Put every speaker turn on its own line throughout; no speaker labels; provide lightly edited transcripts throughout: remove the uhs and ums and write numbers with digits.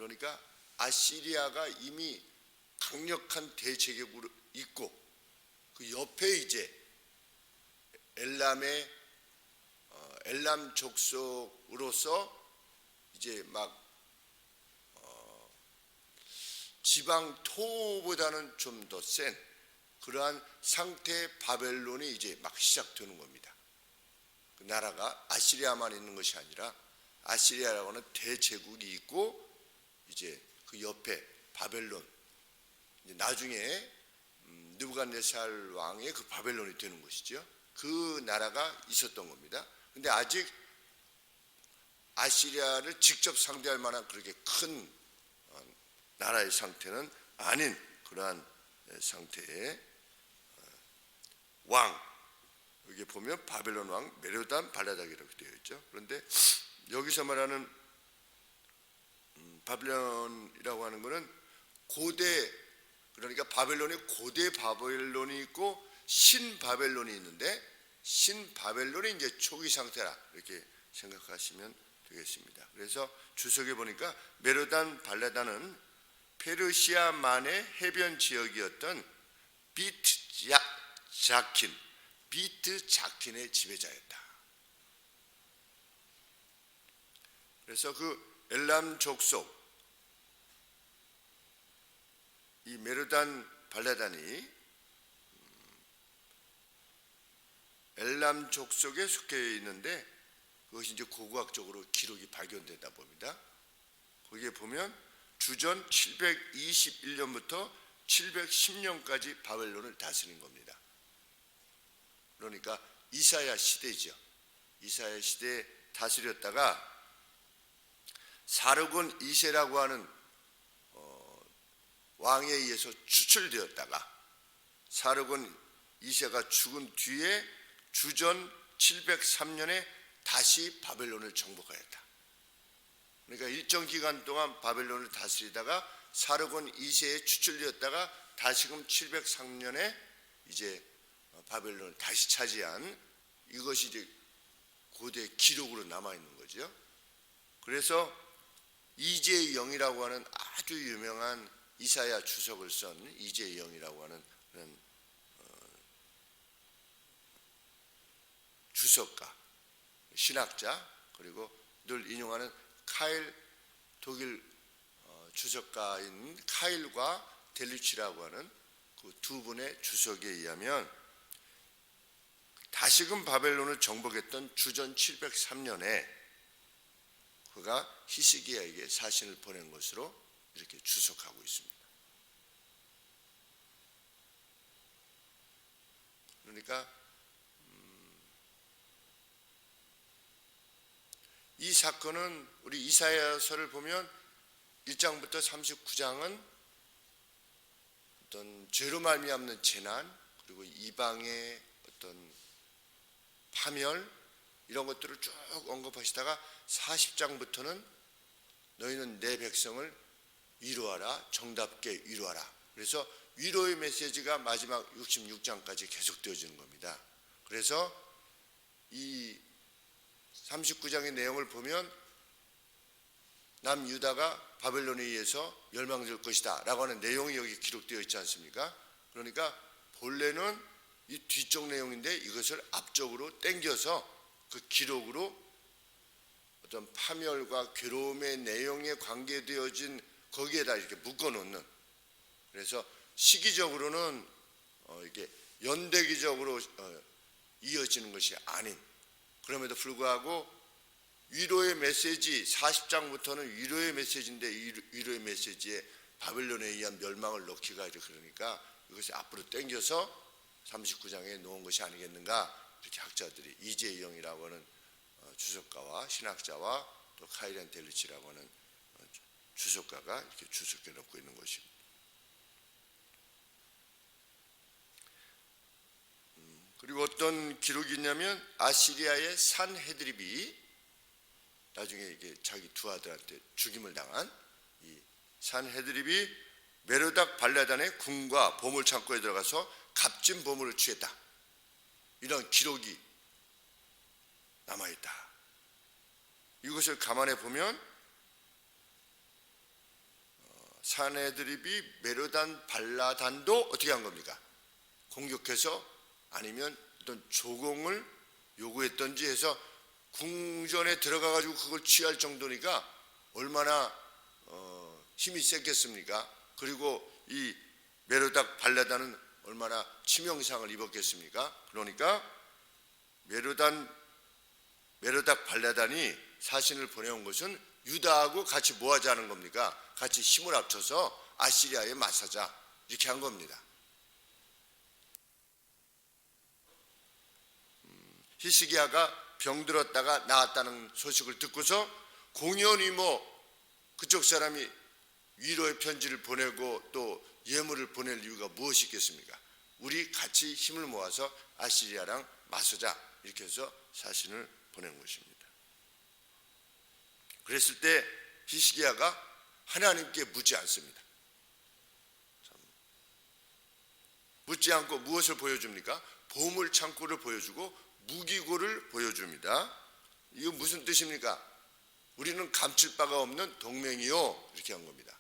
그러니까 아시리아가 이미 강력한 대제국으로 있고 그 옆에 이제 엘람 족속으로서 이제 막 지방 토보다는 좀 더 센 그러한 상태의 바벨론이 이제 막 시작되는 겁니다. 그 나라가 아시리아만 있는 것이 아니라 아시리아라고 하는 대제국이 있고 이제 그 옆에 바벨론, 이제 나중에 느부갓네살 왕의 그 바벨론이 되는 것이죠. 그 나라가 있었던 겁니다. 근데 아직 아시리아를 직접 상대할 만한 그렇게 큰 나라의 상태는 아닌 그러한 상태의 왕, 여기 보면 바벨론 왕 메로단 발라닥이라고 되어 있죠. 그런데 여기서 말하는 바벨론이라고 하는 것은 고대, 그러니까 바벨론이 고대 바벨론이 있고 신 바벨론이 있는데 신 바벨론이 이제 초기 상태라 이렇게 생각하시면 되겠습니다. 그래서 주석에 보니까 메로단 발라다는 페르시아만의 해변 지역이었던 비트 자킨의 지배자였다. 그래서 그 엘람 족속, 이 메로단 발라단이 엘람 족속에 속해 있는데 그것이 이제 고고학적으로 기록이 발견되다 봅니다. 거기에 보면 주전 721년부터 710년까지 바벨론을 다스린 겁니다. 그러니까 이사야 시대죠. 이사야 시대에 다스렸다가 사르곤 2세라고 하는 왕에 의해서 추출되었다가 사르곤 2세가 죽은 뒤에 주전 703년에 다시 바벨론을 정복하였다. 그러니까 일정 기간 동안 바벨론을 다스리다가 사르곤 2세에 추출되었다가 다시금 703년에 이제 바벨론을 다시 차지한, 이것이 이제 고대 기록으로 남아 있는 거죠. 그래서 이재의 영이라고 하는 아주 유명한 이사야 주석을 쓴 이재의 영이라고 하는 그런 주석가, 신학자, 그리고 늘 인용하는 카일, 독일 주석가인 카일과 델리치라고 하는 그 두 분의 주석에 의하면 다시금 바벨론을 정복했던 주전 703년에 그가 히스기야에게 사신을 보낸 것으로 이렇게 주석하고 있습니다. 그러니까 이 사건은 우리 이사야서를 보면 1장부터 39장은 어떤 죄로 말미암는 재난, 그리고 이방의 어떤 파멸, 이런 것들을 쭉 언급하시다가 40장부터는 너희는 내 백성을 위로하라, 정답게 위로하라. 그래서 위로의 메시지가 마지막 66장까지 계속되어지는 겁니다. 그래서 이 39장의 내용을 보면 남유다가 바벨론에 의해서 멸망될 것이다 라고 하는 내용이 여기 기록되어 있지 않습니까? 그러니까 본래는 이 뒤쪽 내용인데 이것을 앞쪽으로 당겨서 그 기록으로 어떤 파멸과 괴로움의 내용에 관계되어진 거기에다 이렇게 묶어놓는, 그래서 시기적으로는 이게 연대기적으로 이어지는 것이 아닌, 그럼에도 불구하고 위로의 메시지, 40장부터는 위로의 메시지인데 이 위로의 메시지에 바벨론에 의한 멸망을 넣기가 이렇게, 그러니까 이것이 앞으로 당겨서 39장에 놓은 것이 아니겠는가, 이렇게 학자들이 이재의 영이라고 하는 주석가와 신학자와 또 카이렌 델리치라고 하는 주석가가 이렇게 주석해 놓고 있는 것입니다. 그리고 어떤 기록이 있냐면 아시리아의 산헤드립이 나중에 이게 자기 두 아들한테 죽임을 당한 이 산헤드립이 메로닥 발라단의 궁과 보물창고에 들어가서 값진 보물을 취했다, 이런 기록이 남아있다. 이것을 감안해 보면 사내드립이 메로단 발라단도 어떻게 한 겁니까? 공격해서 아니면 어떤 조공을 요구했던지 해서 궁전에 들어가 가지고 그걸 취할 정도니까 얼마나 힘이 셌겠습니까? 그리고 이 메로닥 발라단은 얼마나 치명상을 입었겠습니까? 그러니까 메로닥 발라단이 사신을 보내온 것은 유다하고 같이 뭐 하자는 겁니까? 같이 힘을 합쳐서 아시리아에 맞서자 이렇게 한 겁니다. 히스기야가 병들었다가 나았다는 소식을 듣고서 공연히 그쪽 사람이 위로의 편지를 보내고 또 예물을 보낼 이유가 무엇이 있겠습니까? 우리 같이 힘을 모아서 아시리아랑 맞서자 이렇게 해서 사신을 보낸 것입니다. 그랬을 때 히스기야가 하나님께 묻지 않습니다. 묻지 않고 무엇을 보여줍니까? 보물 창고를 보여주고 무기고를 보여줍니다. 이거 무슨 뜻입니까? 우리는 감출 바가 없는 동맹이요 이렇게 한 겁니다.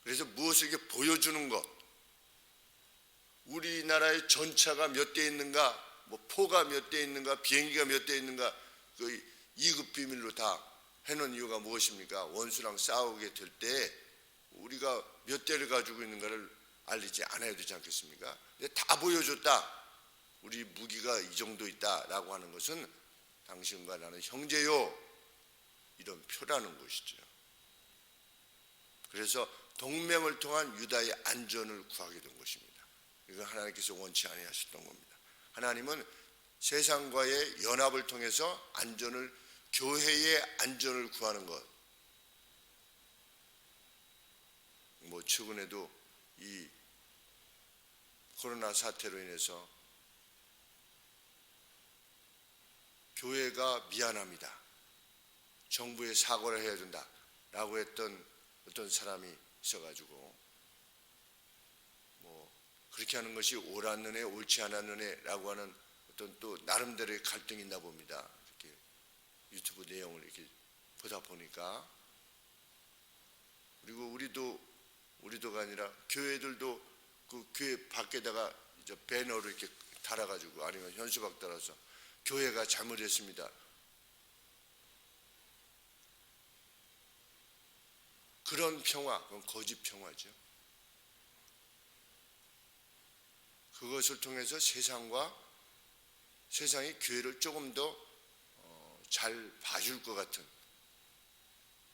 그래서 무엇을 이렇게 보여주는 것, 우리나라의 전차가 몇 대 있는가, 포가 몇 대 있는가, 비행기가 몇 대 있는가, 그 2급 비밀로 다 해놓은 이유가 무엇입니까? 원수랑 싸우게 될 때 우리가 몇 대를 가지고 있는가를 알리지 않아야 되지 않겠습니까? 근데 다 보여줬다. 우리 무기가 이 정도 있다라고 하는 것은 당신과 나는 형제요 이런 표라는 것이죠. 그래서 동맹을 통한 유다의 안전을 구하게 된 것입니다. 이건 하나님께서 원치 아니하셨던 겁니다. 하나님은 세상과의 연합을 통해서 안전을, 교회의 안전을 구하는 것. 최근에도 이 코로나 사태로 인해서 교회가 미안합니다. 정부에 사과를 해야 된다라고 했던 어떤 사람이 있어가지고 그렇게 하는 것이 옳았느냐 옳지 않았느냐라고 하는 어떤 또 나름대로의 갈등이 있나 봅니다. 이렇게 유튜브 내용을 이렇게 보다 보니까. 그리고 우리도가 아니라 교회들도 그 교회 밖에다가 이제 배너를 이렇게 달아가지고 아니면 현수막 달아서 교회가 잘못했습니다. 그런 평화, 그건 거짓 평화죠. 그것을 통해서 세상이 교회를 조금 더 잘 봐줄 것 같은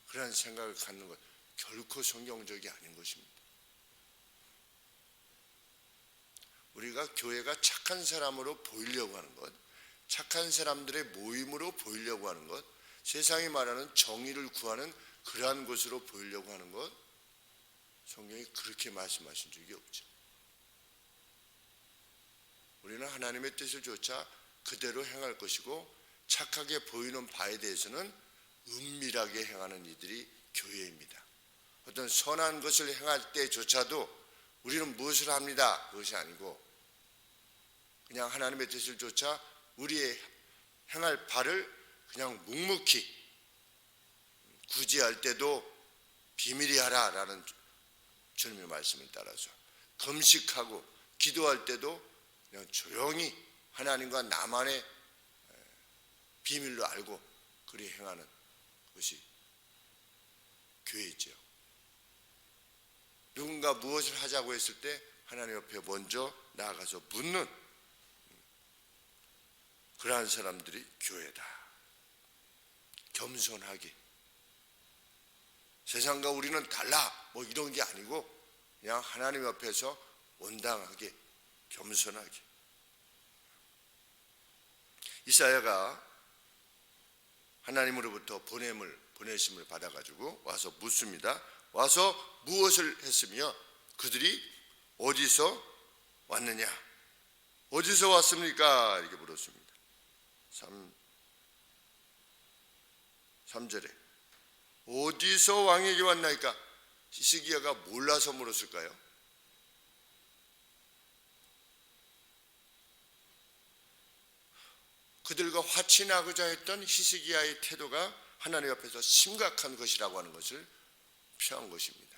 그런 생각을 갖는 것, 결코 성경적이 아닌 것입니다. 우리가 교회가 착한 사람으로 보이려고 하는 것, 착한 사람들의 모임으로 보이려고 하는 것, 세상이 말하는 정의를 구하는 그러한 것으로 보이려고 하는 것, 성경이 그렇게 말씀하신 적이 없죠. 우리는 하나님의 뜻을 조차 그대로 행할 것이고 착하게 보이는 바에 대해서는 은밀하게 행하는 이들이 교회입니다. 어떤 선한 것을 행할 때조차도 우리는 무엇을 합니다. 그것이 아니고 그냥 하나님의 뜻을 조차 우리의 행할 바를 그냥 묵묵히 구제할 때도 비밀히 하라라는 주님의 말씀을 따라서 금식하고 기도할 때도 그냥 조용히 하나님과 나만의 비밀로 알고 그리 행하는 것이 교회이죠. 누군가 무엇을 하자고 했을 때 하나님 옆에 먼저 나아가서 묻는 그러한 사람들이 교회다. 겸손하게. 세상과 우리는 달라 이런 게 아니고 그냥 하나님 앞에서 온당하게 겸손하게. 이사야가 하나님으로부터 보내심을 받아가지고 와서 묻습니다. 와서 무엇을 했으며 그들이 어디서 왔느냐? 어디서 왔습니까? 이렇게 물었습니다. 3절에 어디서 왕에게 왔나이까? 히스기야가 몰라서 물었을까요? 그들과 화친하고자 했던 히스기야의 태도가 하나님 앞에서 심각한 것이라고 하는 것을 표한 것입니다.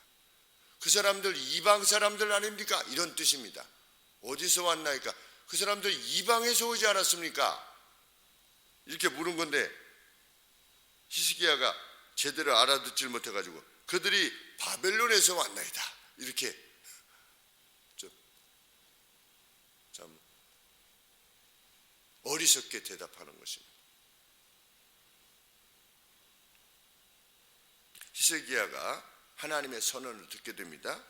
그 사람들 이방 사람들 아닙니까? 이런 뜻입니다. 어디서 왔나이까? 그 사람들 이방에서 오지 않았습니까? 이렇게 물은 건데 히스기야가 제대로 알아듣질 못해가지고 그들이 바벨론에서 왔나이다. 이렇게 참 어리석게 대답하는 것입니다. 히스기야가 하나님의 선언을 듣게 됩니다.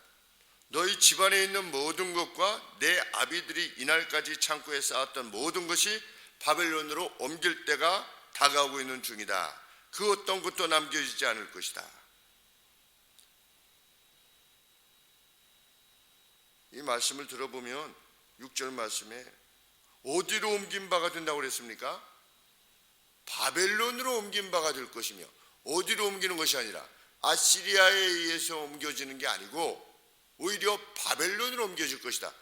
너희 집안에 있는 모든 것과 내 아비들이 이날까지 창고에 쌓았던 모든 것이 바벨론으로 옮길 때가 다가오고 있는 중이다. 그 어떤 것도 남겨지지 않을 것이다. 이 말씀을 들어보면 6절 말씀에 어디로 옮긴 바가 된다고 그랬습니까? 바벨론으로 옮긴 바가 될 것이며, 어디로 옮기는 것이 아니라 아시리아에 의해서 옮겨지는 게 아니고 오히려 바벨론으로 옮겨질 것이다.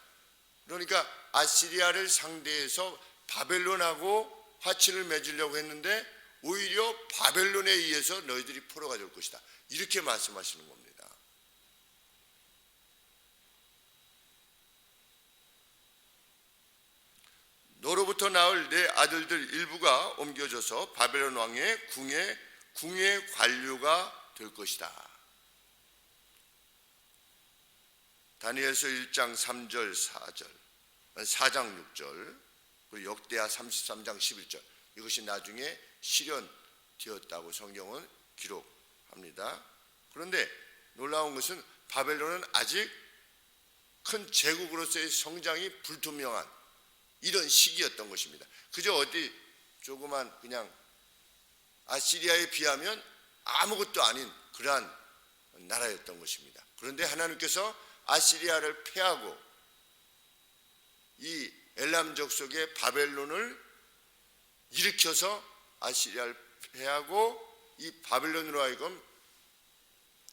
그러니까 아시리아를 상대해서 바벨론하고 화친을 맺으려고 했는데 오히려 바벨론에 의해서 너희들이 포로가 될 것이다. 이렇게 말씀하시는 겁니다. 너로부터 나올 내 아들들 일부가 옮겨져서 바벨론 왕의 궁의 관료가 될 것이다. 다니엘서 1장 3절 4절 4장 6절 그리고 역대하 33장 11절 이것이 나중에 실현되었다고 성경은 기록합니다. 그런데 놀라운 것은 바벨론은 아직 큰 제국으로서의 성장이 불투명한 이런 시기였던 것입니다. 그저 어디 조그만 그냥 아시리아에 비하면 아무것도 아닌 그러한 나라였던 것입니다. 그런데 하나님께서 아시리아를 패하고 이 엘람 족속의 바벨론을 일으켜서 아시리아를 패하고 이 바벨론으로 하여금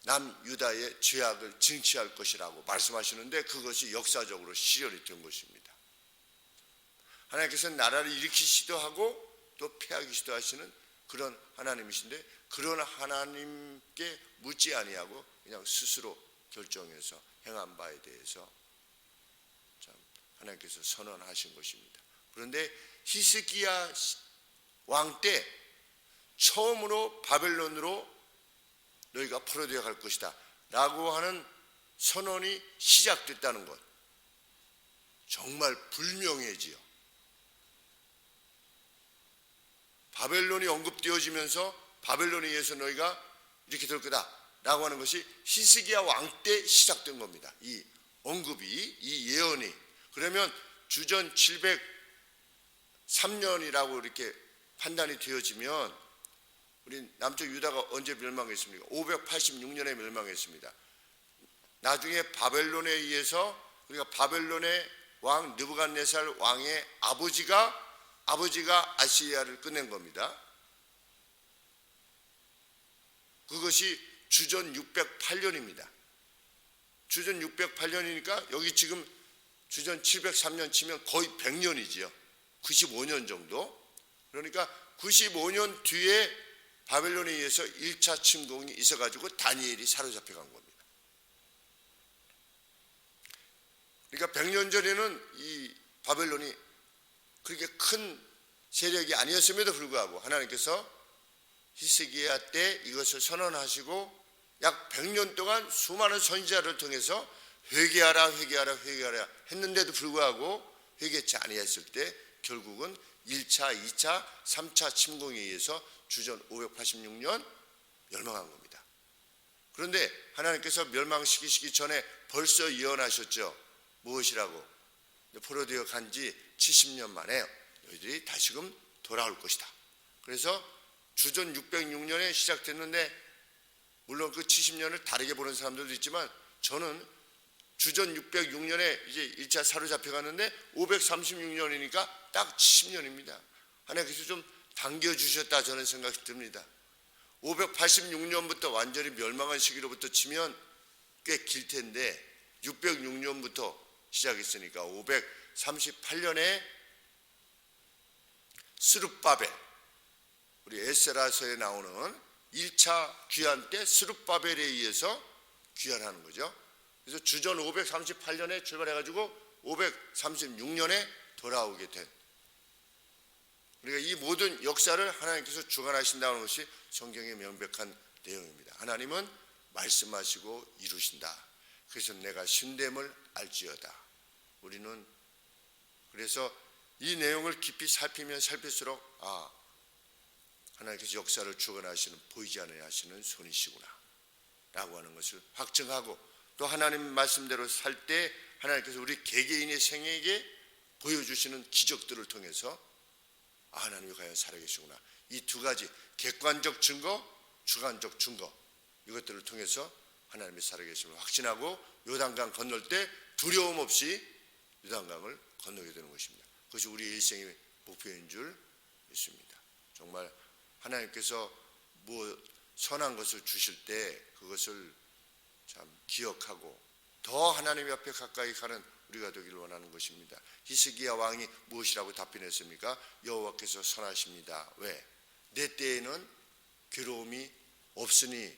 남유다의 죄악을 증치할 것이라고 말씀하시는데 그것이 역사적으로 실현이 된 것입니다. 하나님께서는 나라를 일으키시기도 하고 또 패하기도 하시는 그런 하나님이신데 그런 하나님께 묻지 아니하고 그냥 스스로 결정해서 행한 바에 대해서 참 하나님께서 선언하신 것입니다. 그런데 히스기야 왕 때 처음으로 바벨론으로 너희가 포로되어 갈 것이다 라고 하는 선언이 시작됐다는 것 정말 불명예지요. 바벨론이 언급되어지면서 바벨론에 의해서 너희가 이렇게 될 거다 라고 하는 것이 히스기야 왕 때 시작된 겁니다. 이 언급이, 이 예언이. 그러면 주전 703년이라고 이렇게 판단이 되어지면 우리 남쪽 유다가 언제 멸망했습니까? 586년에 멸망했습니다. 나중에 바벨론에 의해서 우리가 바벨론의 왕 느부갓네살 왕의 아버지가 아시리아를 끝낸 겁니다. 그것이 주전 608년입니다. 주전 608년이니까 여기 지금 주전 703년 치면 거의 100년이지요. 95년 정도. 그러니까 95년 뒤에 바벨론에 의해서 1차 침공이 있어가지고 다니엘이 사로잡혀 간 겁니다. 그러니까 100년 전에는 이 바벨론이 그렇게 큰 세력이 아니었음에도 불구하고 하나님께서 히스기야 때 이것을 선언하시고 약 100년 동안 수많은 선지자를 통해서 회개하라 했는데도 불구하고 회개치 아니했을 때 결국은 1차, 2차, 3차 침공에 의해서 주전 586년 멸망한 겁니다. 그런데 하나님께서 멸망시키시기 전에 벌써 예언하셨죠. 무엇이라고? 포로되어 간 지 70년 만에 너희들이 다시금 돌아올 것이다. 그래서 주전 606년에 시작됐는데 물론 그 70년을 다르게 보는 사람들도 있지만 저는 주전 606년에 이제 1차 사로잡혀 갔는데 536년이니까 딱 70년입니다. 하나님께서 좀 당겨주셨다 저는 생각이 듭니다. 586년부터 완전히 멸망한 시기로부터 치면 꽤 길 텐데 606년부터 시작했으니까 538년에 스룹바벨 우리 에스라서에 나오는 1차 귀환 때 스룹바벨에 의해서 귀환하는 거죠. 그래서 주전 538년에 출발해가지고 536년에 돌아오게 된, 그러니까 이 모든 역사를 하나님께서 주관하신다는 것이 성경의 명백한 내용입니다. 하나님은 말씀하시고 이루신다. 그래서 내가 신됨을 알지어다. 우리는 그래서 이 내용을 깊이 살피면 살필수록 하나님께서 역사를 주관하시는, 보이지 않아야 하시는 손이시구나 라고 하는 것을 확증하고, 또 하나님 말씀대로 살 때 하나님께서 우리 개개인의 생에게 보여주시는 기적들을 통해서 하나님이 과연 살아계시구나, 이 두 가지 객관적 증거, 주관적 증거, 이것들을 통해서 하나님이 살아계심을 확신하고 요단강 건널 때 두려움 없이 요단강을 건너게 되는 것입니다. 그것이 우리 일생의 목표인 줄 믿습니다. 정말 하나님께서 선한 것을 주실 때 그것을 참 기억하고 더 하나님 앞에 가까이 가는 우리가 되기를 원하는 것입니다. 히스기야 왕이 무엇이라고 답변했습니까? 여호와께서 선하십니다. 왜? 내 때에는 괴로움이 없으니.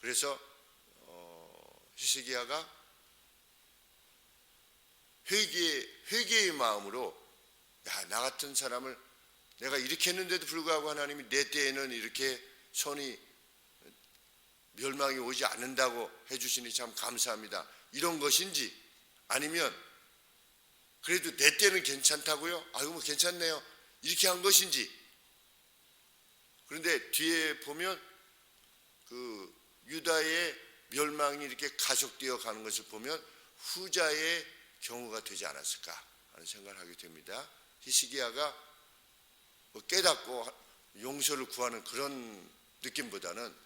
그래서 히스기야가 회개의 마음으로, 나 같은 사람을 내가 이렇게 했는데도 불구하고 하나님이 내 때에는 이렇게 선이 멸망이 오지 않는다고 해주시니 참 감사합니다, 이런 것인지, 아니면 그래도 내 때는 괜찮다고요? 뭐 괜찮네요, 이렇게 한 것인지. 그런데 뒤에 보면 그 유다의 멸망이 이렇게 가속되어 가는 것을 보면 후자의 경우가 되지 않았을까 하는 생각을 하게 됩니다. 히스기야가 깨닫고 용서를 구하는 그런 느낌보다는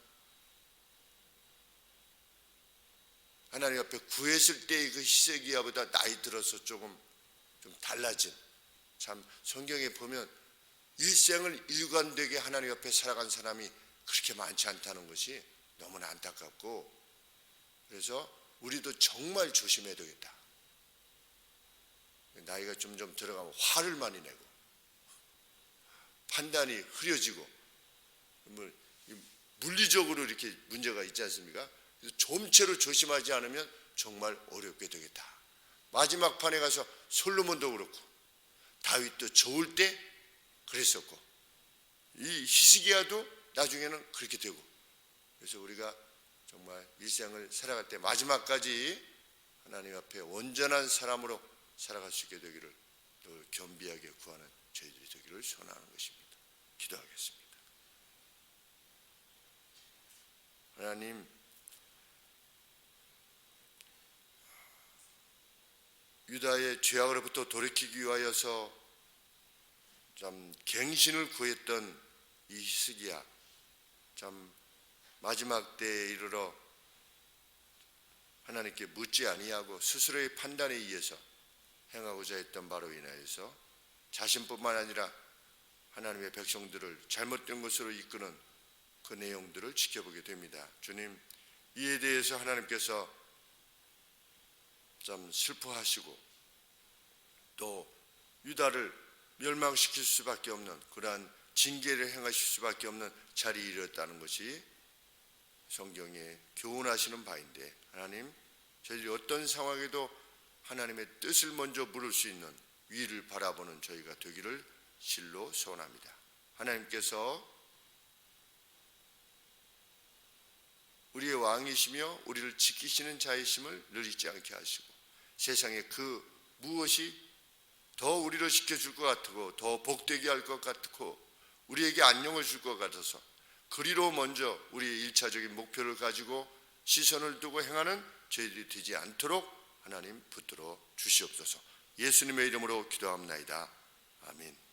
하나님 앞에 구했을 때의 그 히스기야보다 나이 들어서 좀 달라진, 참 성경에 보면 일생을 일관되게 하나님 앞에 살아간 사람이 그렇게 많지 않다는 것이 너무나 안타깝고, 그래서 우리도 정말 조심해야 되겠다. 나이가 점점 들어가면 화를 많이 내고 판단이 흐려지고 물리적으로 이렇게 문제가 있지 않습니까? 좀채로 조심하지 않으면 정말 어렵게 되겠다. 마지막 판에 가서 솔로몬도 그렇고 다윗도 좋을 때 그랬었고 이 히스기야도 나중에는 그렇게 되고, 그래서 우리가 정말 일생을 살아갈 때 마지막까지 하나님 앞에 온전한 사람으로 살아갈 수 있게 되기를 또 겸비하게 구하는 저희들이 되기를 소원하는 것입니다. 기도하겠습니다. 하나님, 유다의 죄악으로부터 돌이키기 위하여서 참 갱신을 구했던 이 히스기야, 참 마지막 때에 이르러 하나님께 묻지 아니하고 스스로의 판단에 의해서 행하고자 했던 바로 인하여서 자신뿐만 아니라 하나님의 백성들을 잘못된 것으로 이끄는 그 내용들을 지켜보게 됩니다. 주님, 이에 대해서 하나님께서 참 슬퍼하시고 또 유다를 멸망시킬 수밖에 없는 그러한 징계를 행하실 수밖에 없는 자리에 이르렀다는 것이 성경에 교훈하시는 바인데, 하나님, 저희들이 어떤 상황에도 하나님의 뜻을 먼저 물을 수 있는 위를 바라보는 저희가 되기를 실로 소원합니다. 하나님께서 우리의 왕이시며 우리를 지키시는 자이심을 늘 잊지 않게 하시고, 세상에 그 무엇이 더 우리를 지켜줄 것 같고 더 복되게 할 것 같고 우리에게 안녕을 줄 것 같아서 그리로 먼저 우리의 1차적인 목표를 가지고 시선을 두고 행하는 저희들이 되지 않도록 하나님 붙들어 주시옵소서. 예수님의 이름으로 기도합나이다. 아멘.